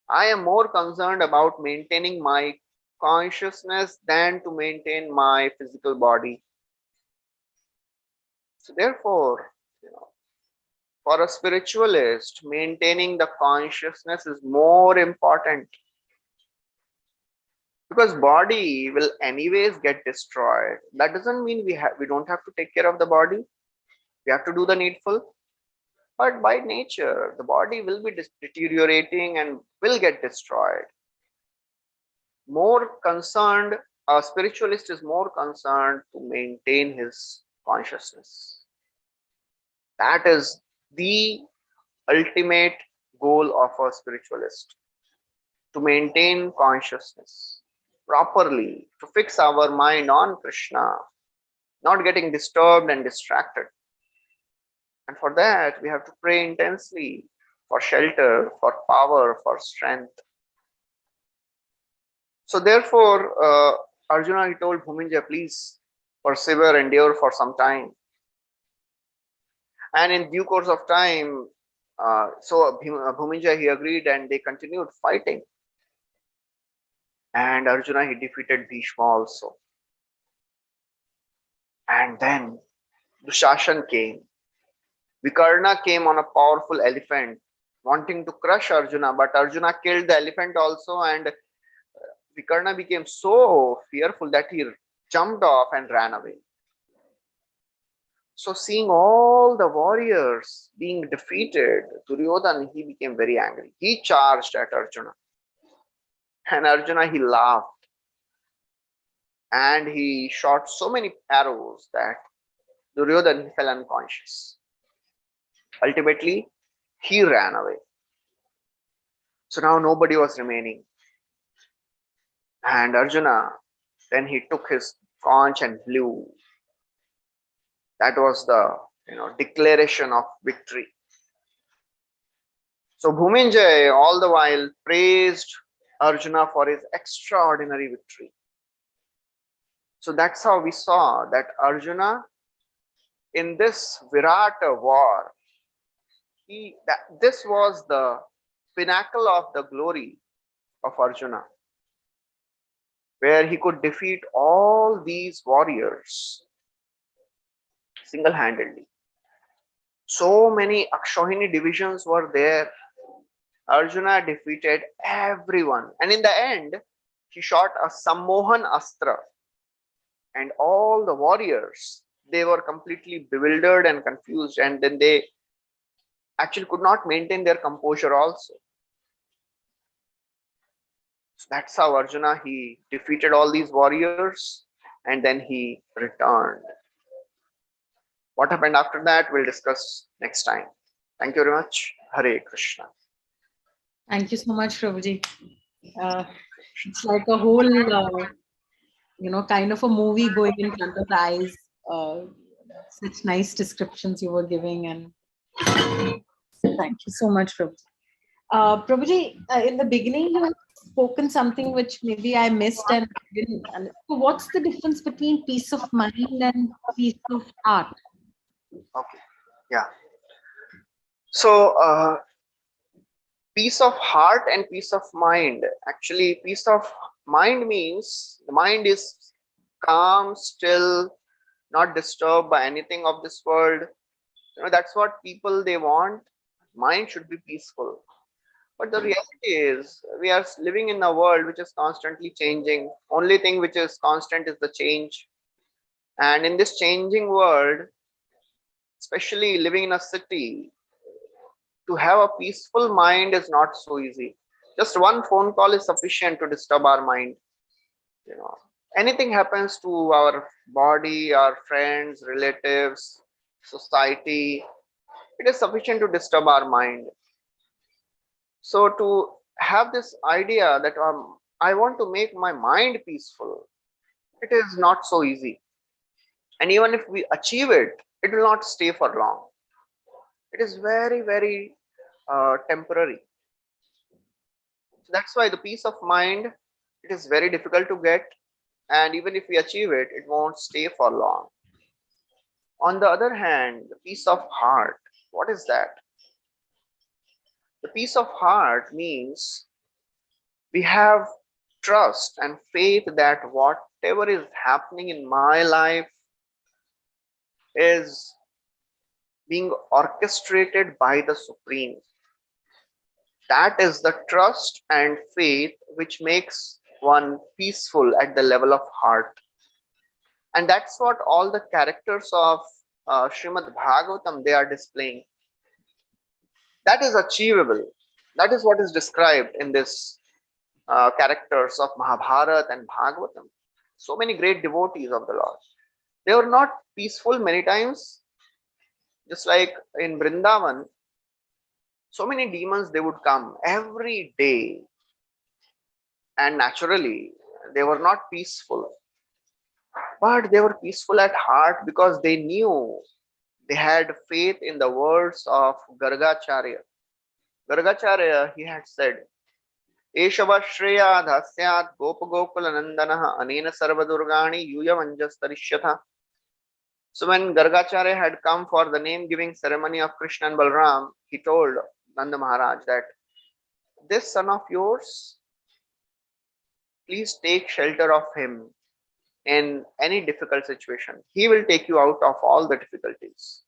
I am more concerned about maintaining my consciousness than to maintain my physical body. So therefore, for a spiritualist, maintaining the consciousness is more important, because body will anyways get destroyed. That doesn't mean we don't have to take care of the body. We have to do the needful, but by nature the body will be deteriorating and will get destroyed. More concerned, a spiritualist is more concerned to maintain his consciousness. That is the ultimate goal of a spiritualist, to maintain consciousness properly, to fix our mind on Krishna, not getting disturbed and distracted. And for that, we have to pray intensely for shelter, for power, for strength. So therefore, Arjuna, he told Bhuminjay, please persevere, endure for some time. And in due course of time, so Bhuminjay, he agreed and they continued fighting. And Arjuna, he defeated Bhishma also. And then Dushashan came. Vikarna came on a powerful elephant, wanting to crush Arjuna, but Arjuna killed the elephant also, and Vikarna became so fearful that he jumped off and ran away. So seeing all the warriors being defeated, Duryodhana, he became very angry. He charged at Arjuna. And Arjuna, he laughed. And he shot so many arrows that Duryodhana, he fell unconscious. Ultimately, he ran away. So now nobody was remaining. And Arjuna, then he took his conch and blew. That was the declaration of victory. So Bhuminjay all the while praised Arjuna for his extraordinary victory. So that's how we saw that Arjuna in this Virata war, this was the pinnacle of the glory of Arjuna, where he could defeat all these warriors single-handedly. So many Akshohini divisions were there. Arjuna defeated everyone, and in the end, he shot a Sammohan Astra, and all the warriors, they were completely bewildered and confused, and then they actually could not maintain their composure also. So that's how Arjuna, he defeated all these warriors and then he returned. What happened after that, we'll discuss next time. Thank you very much. Hare Krishna. Thank you so much, Prabhuji. It's like a whole, kind of a movie going in front of the eyes. Such nice descriptions you were giving, and thank you so much, Prabhuji. Prabhuji, in the beginning, you had spoken something which maybe I missed and didn't. So what's the difference between peace of mind and peace of heart? Okay. Yeah. So, peace of heart and peace of mind. Actually, peace of mind means the mind is calm, still, not disturbed by anything of this world. That's what people they want. Mind should be peaceful. But the reality is, we are living in a world which is constantly changing. Only thing which is constant is the change. And in this changing world, especially living in a city, to have a peaceful mind is not so easy. Just one phone call is sufficient to disturb our mind. You know, anything happens to our body, our friends, relatives, society, it is sufficient to disturb our mind. So to have this idea that I want to make my mind peaceful, it is not so easy. And even if we achieve it, it will not stay for long. It is very, very temporary. So that's why the peace of mind, it is very difficult to get. And even if we achieve it, it won't stay for long. On the other hand, the peace of heart, what is that? The peace of heart means we have trust and faith that whatever is happening in my life is being orchestrated by the Supreme. That is the trust and faith which makes one peaceful at the level of heart. And that's what all the characters of Srimad Bhagavatam they are displaying. That is achievable. That is what is described in this characters of Mahabharata and Bhagavatam. So many great devotees of the Lord. They were not peaceful many times. Just like in Vrindavan, so many demons they would come every day. And naturally, they were not peaceful. But they were peaceful at heart because they knew, they had faith in the words of Gargacharya. Gargacharya, he had said, Eshavashreya dhasyat gopagokulanandana anena sarvadurgani yuyavanjastarishyatha. So when Gargacharya had come for the name giving ceremony of Krishna and Balram, he told Nanda Maharaj that this son of yours, please take shelter of him in any difficult situation. He will take you out of all the difficulties.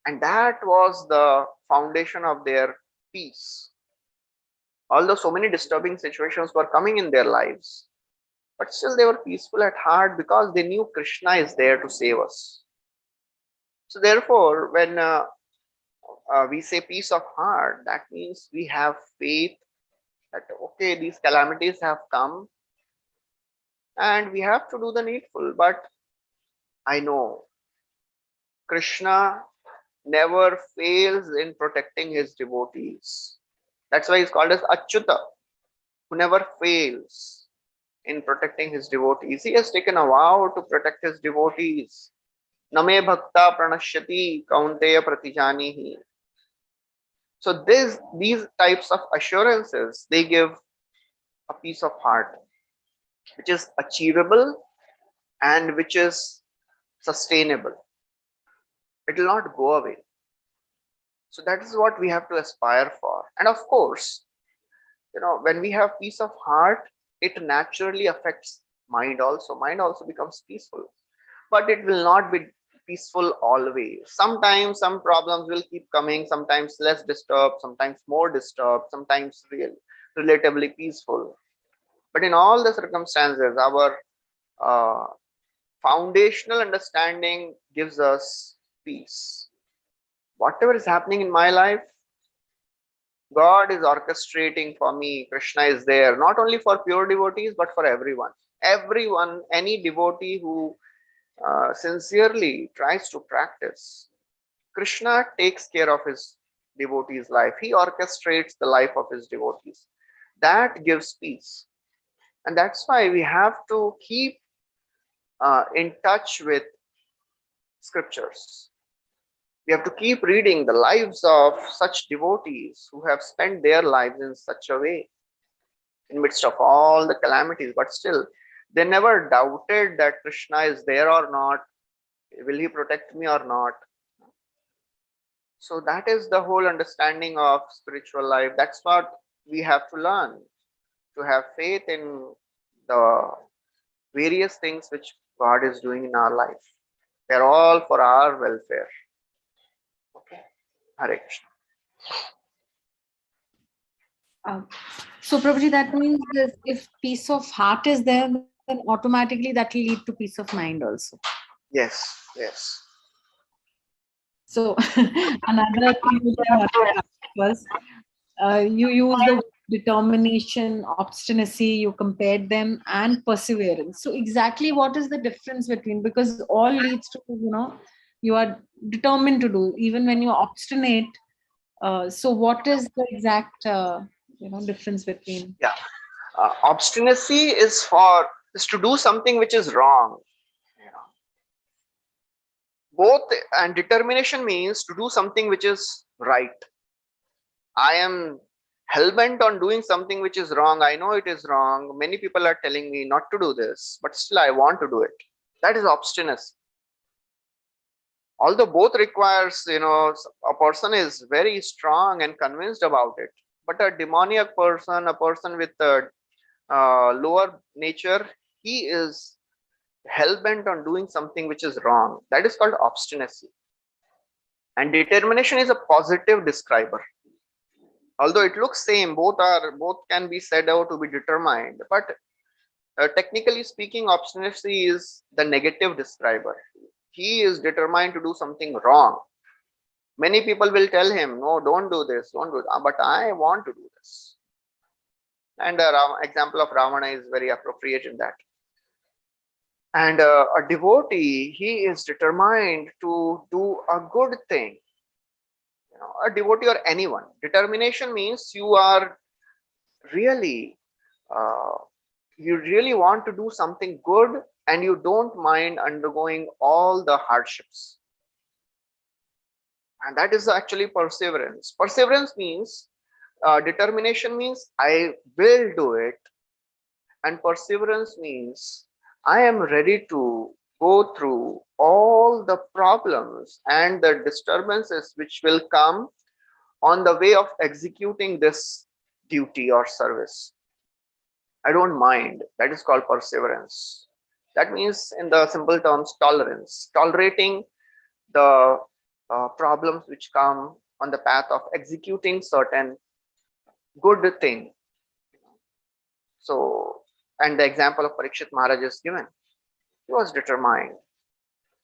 And that was the foundation of their peace. Although so many disturbing situations were coming in their lives, but still they were peaceful at heart because they knew Krishna is there to save us. So therefore, when we say peace of heart, that means we have faith that okay, these calamities have come and we have to do the needful. But I know Krishna never fails in protecting his devotees. That's why he's called as Achyuta, who never fails in protecting his devotees. He has taken a vow to protect his devotees. Name bhakta pranashyati kaunteya pratijanihi. So these types of assurances, they give a peace of heart which is achievable and which is sustainable. It will not go away. So that is what we have to aspire for. And of course, when we have peace of heart, it naturally affects mind also. Mind also becomes peaceful. But it will not be peaceful always. Sometimes some problems will keep coming, sometimes less disturbed, sometimes more disturbed, sometimes relatively peaceful. But in all the circumstances, our uh, foundational understanding gives us peace. Whatever is happening in my life, God is orchestrating for me. Krishna is there, not only for pure devotees, but for everyone. Everyone, any devotee who sincerely tries to practice, Krishna takes care of his devotees' life. He orchestrates the life of his devotees. That gives peace. And that's why we have to keep in touch with scriptures. We have to keep reading the lives of such devotees who have spent their lives in such a way, in midst of all the calamities, but still they never doubted that Krishna is there or not, will he protect me or not. So that is the whole understanding of spiritual life. That's what we have to learn, to have faith in the various things which God is doing in our life. They're all for our welfare. Okay. Hare Krishna. Uh, so, Prabhuji, that means that if peace of heart is there, then automatically that will lead to peace of mind also. Yes, yes. So, another thing which I wanted to ask was, you use the word determination, obstinacy, you compared them, and perseverance. So, exactly what is the difference between? Because all leads to, you are determined to do, even when you're obstinate. So, what is the exact, difference between? Yeah. Obstinacy is to do something which is wrong. You know, both, and determination means to do something which is right. I am hell-bent on doing something which is wrong. I know it is wrong. Many people are telling me not to do this, but still I want to do it. That is obstinacy. Although both requires, a person is very strong and convinced about it. But a demoniac person, a person with a lower nature, he is hell-bent on doing something which is wrong. That is called obstinacy. And determination is a positive describer. Although it looks same, both can be said out to be determined, but technically speaking, obstinacy is the negative describer. He is determined to do something wrong. Many people will tell him, no, don't do this, don't do that, but I want to do this. And example of Ravana is very appropriate in that. And a devotee, he is determined to do a good thing. A devotee or anyone, determination means really uh, you really want to do something good, and you don't mind undergoing all the hardships. And that is actually perseverance. Perseverance means determination means I will do it, and perseverance means I am ready to go through all the problems and the disturbances which will come on the way of executing this duty or service. I don't mind. That is called perseverance. That means, in the simple terms, tolerance, tolerating the problems which come on the path of executing certain good thing. So, and the example of Parikshit Maharaj is given. He was determined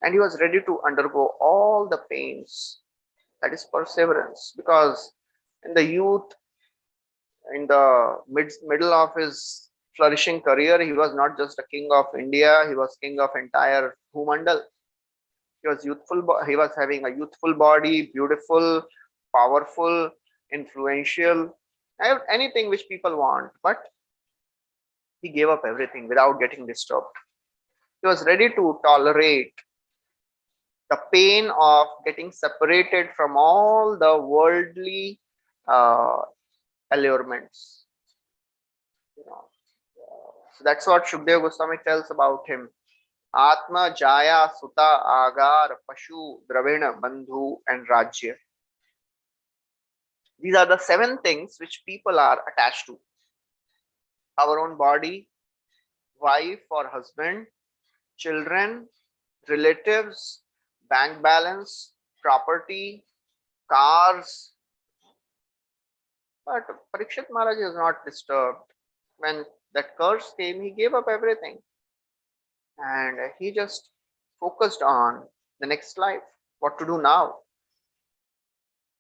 and he was ready to undergo all the pains. That is perseverance, because in the youth, in the middle of his flourishing career, he was not just a king of India, he was king of entire Bhumandal. He was youthful, he was having a youthful body, beautiful, powerful, influential, anything which people want. But he gave up everything without getting disturbed. He was ready to tolerate the pain of getting separated from all the worldly uh, allurements. So that's what Shukdev Goswami tells about him. Atma, Jaya, Suta, Agar, Pashu, Dravina, Bandhu, and Rajya. These are the 7 things which people are attached to. Our own body, wife or husband, children, relatives, bank balance, property, cars. But Parikshit Maharaj is not disturbed. When that curse came, he gave up everything and he just focused on the next life, what to do now.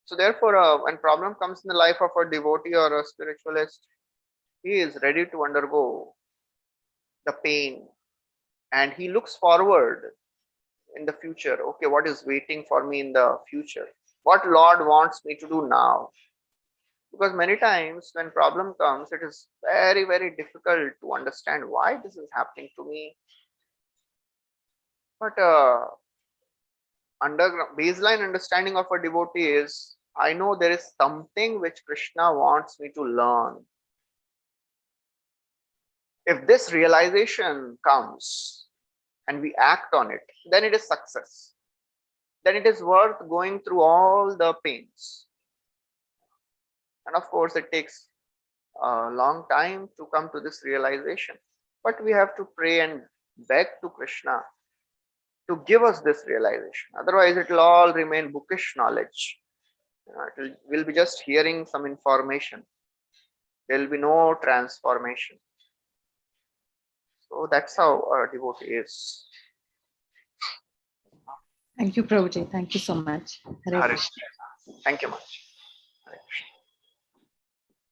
So therefore, when problem comes in the life of a devotee or a spiritualist, he is ready to undergo the pain and he looks forward in the future. Okay, what is waiting for me in the future? What Lord wants me to do now? Because many times when problem comes, it is very, very difficult to understand why this is happening to me. But baseline understanding of a devotee is, I know there is something which Krishna wants me to learn. If this realization comes and we act on it, then it is success. Then it is worth going through all the pains. And of course, it takes a long time to come to this realization. But we have to pray and beg to Krishna to give us this realization. Otherwise, it will all remain bookish knowledge. We'll be just hearing some information. There will be no transformation. So that's how a devotee is. Thank you, Prabhuji. Thank you so much. Hare Hare Krishna. Krishna. Thank you much. Hare Krishna.